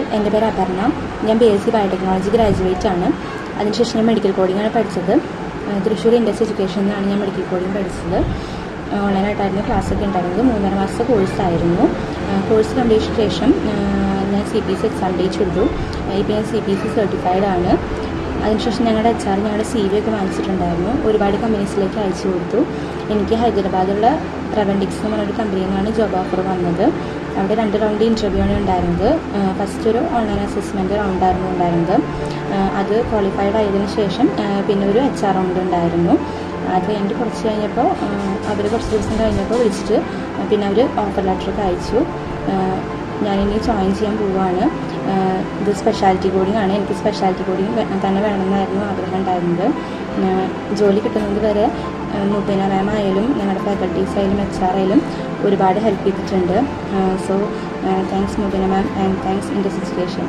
All, എൻ്റെ പേര് അപർണ. ഞാൻ BSc ബയോടെക്നോളജി ഗ്രാജുവേറ്റ് ആണ്. അതിനുശേഷം ഞാൻ മെഡിക്കൽ കോഡിങ്ങാണ് പഠിച്ചത്. തൃശ്ശൂർ ഇൻഡസ് എഡ്യൂക്കേഷനിൽ നിന്നാണ് ഞാൻ മെഡിക്കൽ കോഡിങ് പഠിച്ചത്. ഓൺലൈനായിട്ടായിരുന്നു ക്ലാസ്സൊക്കെ ഉണ്ടായിരുന്നത്. 3.5 മാസത്തെ കോഴ്സായിരുന്നു. കോഴ്സ് കംപ്ലീഷന് ശേഷം ഞാൻ CPC എക്സാം എഴുതി. ഇപ്പോൾ ഞാൻ CPC സർട്ടിഫൈഡ് ആണ്. അതിനുശേഷം ഞങ്ങളുടെ HR ഞങ്ങളുടെ CV ഒക്കെ വാങ്ങിച്ചിട്ടുണ്ടായിരുന്നു. ഒരുപാട് കമ്പനീസിലേക്ക് അയച്ചു കൊടുത്തു. എനിക്ക് ഹൈദരാബാദുള്ള റെവൻഡിക്സ് എന്ന് പറഞ്ഞൊരു കമ്പനിയിൽ നിന്നാണ് ജോബ് ഓഫർ വന്നത്. അവിടെ 2 റൗണ്ട് ഇൻ്റർവ്യൂ ആണ് ഉണ്ടായിരുന്നത്. ഫസ്റ്റ് ഒരു ഓൺലൈൻ അസസ്മെൻറ്റ് റൗണ്ടായിരുന്നു ഉണ്ടായിരുന്നത്. അത് ക്വാളിഫൈഡ് ആയതിനു ശേഷം പിന്നെ ഒരു HR റൗണ്ട് ഉണ്ടായിരുന്നു. അത് കഴിഞ്ഞിട്ട് കുറച്ച് കഴിഞ്ഞപ്പോൾ അവർ കുറച്ച് ദിവസം കഴിഞ്ഞപ്പോൾ വിളിച്ചിട്ട് പിന്നെ അവർ ഓഫർ ലെറ്ററൊക്കെ അയച്ചു. ഞാനിനി ജോയിൻ ചെയ്യാൻ പോവുകയാണ്. ഇത് സ്പെഷ്യാലിറ്റി കോഡിംഗ് ആണ്. എനിക്ക് സ്പെഷ്യാലിറ്റി കോഡിംഗ് തന്നെ വേണമെന്നായിരുന്നു ആഗ്രഹം ഉണ്ടായിരുന്നത്. ജോലി കിട്ടുന്നത് വരെ മുബീന മാം ആയാലും ഞങ്ങളുടെ ഫാക്കൽറ്റീസ് ആയാലും HR ആയാലും ഒരുപാട് ഹെൽപ്പ് ചെയ്തിട്ടുണ്ട്. So thanks Mubeena ma'am and thanks Indus education.